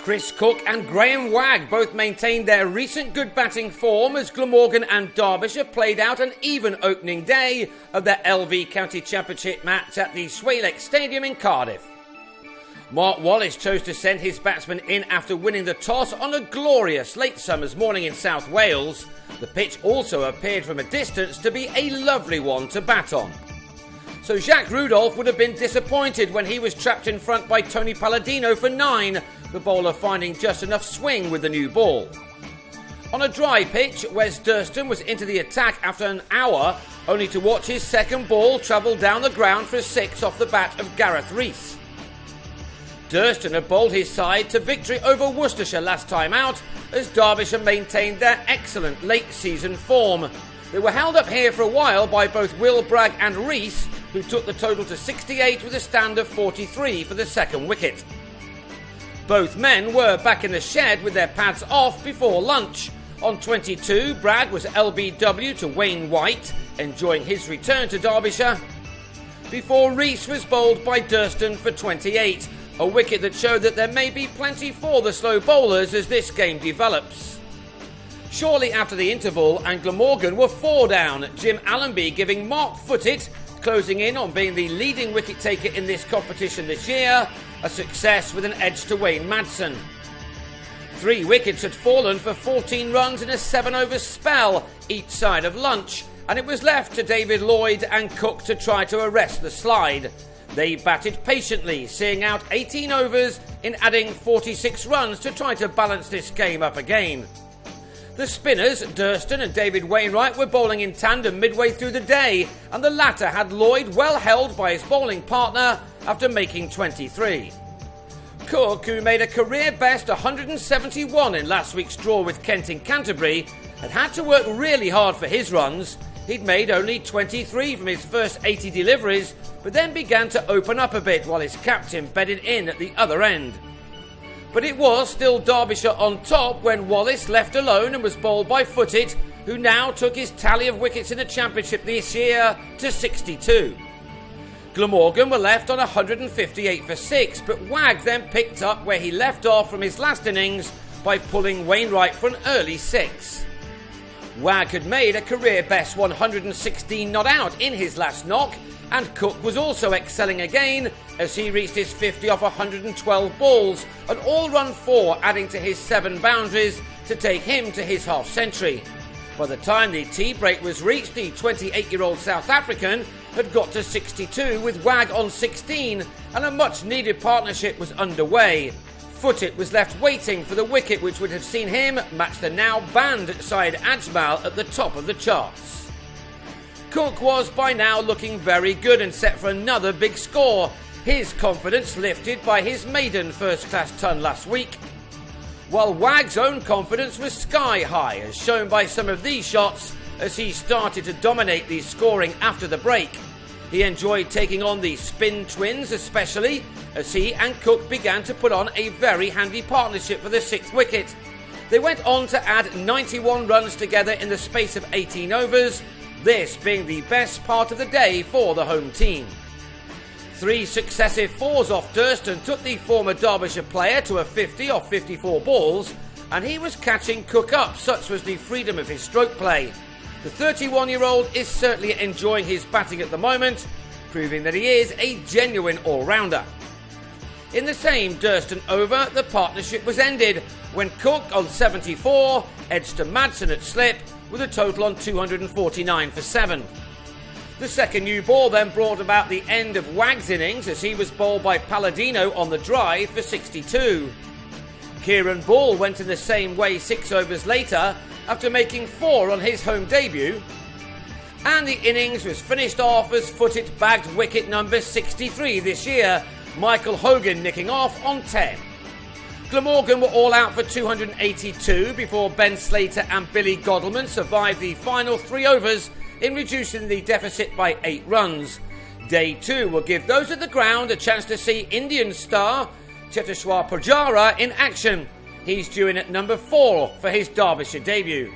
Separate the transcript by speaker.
Speaker 1: Chris Cook and Graham Wagg both maintained their recent good batting form as Glamorgan and Derbyshire played out an even opening day of their LV County Championship match at the SWALEC Stadium in Cardiff. Mark Wallace chose to send his batsmen in after winning the toss on a glorious late summer's morning in South Wales. The pitch also appeared from a distance to be a lovely one to bat on. So Jacques Rudolph would have been disappointed when he was trapped in front by Tony Palladino for 9, the bowler finding just enough swing with the new ball. On a dry pitch, Wes Durston was into the attack after an hour, only to watch his second ball travel down the ground for a 6 off the bat of Gareth Rees. Durston had bowled his side to victory over Worcestershire last time out, as Derbyshire maintained their excellent late-season form. They were held up here for a while by both Will Bragg and Rees, who took the total to 68 with a stand of 43 for the second wicket. Both men were back in the shed with their pads off before lunch. On 22, Bragg was LBW to Wayne White, enjoying his return to Derbyshire, before Rees was bowled by Durston for 28, a wicket that showed that there may be plenty for the slow bowlers as this game develops. Shortly after the interval, and Glamorgan were 4 down, Jim Allenby giving Mark Footit, closing in on being the leading wicket taker in this competition this year, a success with an edge to Wayne Madsen. 3 wickets had fallen for 14 runs in a 7-over spell each side of lunch, and it was left to David Lloyd and Cook to try to arrest the slide. They batted patiently, seeing out 18 overs in adding 46 runs to try to balance this game up again. The spinners, Durston and David Wainwright, were bowling in tandem midway through the day, and the latter had Lloyd well held by his bowling partner after making 23. Cook, who made a career-best 171 in last week's draw with Kent in Canterbury, had to work really hard for his runs. He'd made only 23 from his first 80 deliveries, but then began to open up a bit while his captain bedded in at the other end. But it was still Derbyshire on top when Wallace left alone and was bowled by Footit, who now took his tally of wickets in the Championship this year to 62. Glamorgan were left on 158 for 6, but Wagg then picked up where he left off from his last innings by pulling Wainwright for an early 6. Wagg had made a career-best 116 not out in his last knock, and Cook was also excelling again as he reached his 50 off 112 balls, an all-run 4 adding to his 7 boundaries to take him to his half-century. By the time the tea break was reached, the 28-year-old South African had got to 62 with Wagg on 16, and a much-needed partnership was underway. Footit was left waiting for the wicket which would have seen him match the now banned Syed Ajmal at the top of the charts. Cook was by now looking very good and set for another big score, his confidence lifted by his maiden first-class ton last week, while Wagg's own confidence was sky high, as shown by some of these shots as he started to dominate the scoring after the break. He enjoyed taking on the spin twins especially, as he and Cook began to put on a very handy partnership for the 6th wicket. They went on to add 91 runs together in the space of 18 overs, this being the best part of the day for the home team. 3 successive 4s off Durston took the former Derbyshire player to a 50 off 54 balls, and he was catching Cook up, such was the freedom of his stroke play. The 31-year-old is certainly enjoying his batting at the moment, proving that he is a genuine all-rounder. In the same Durston over, the partnership was ended when Cook on 74 edged to Madsen at slip with a total on 249 for 7. The second new ball then brought about the end of Wagg's innings as he was bowled by Palladino on the drive for 62. Kieran Bull went in the same way 6 overs later after making 4 on his home debut, and the innings was finished off as Footit bagged wicket number 63 this year, Michael Hogan nicking off on 10. Glamorgan were all out for 282 before Ben Slater and Billy Godleman survived the final 3 overs in reducing the deficit by 8 runs. Day 2 will give those at the ground a chance to see Indian star Cheteshwar Pujara in action. He's due in at number 4 for his Derbyshire debut.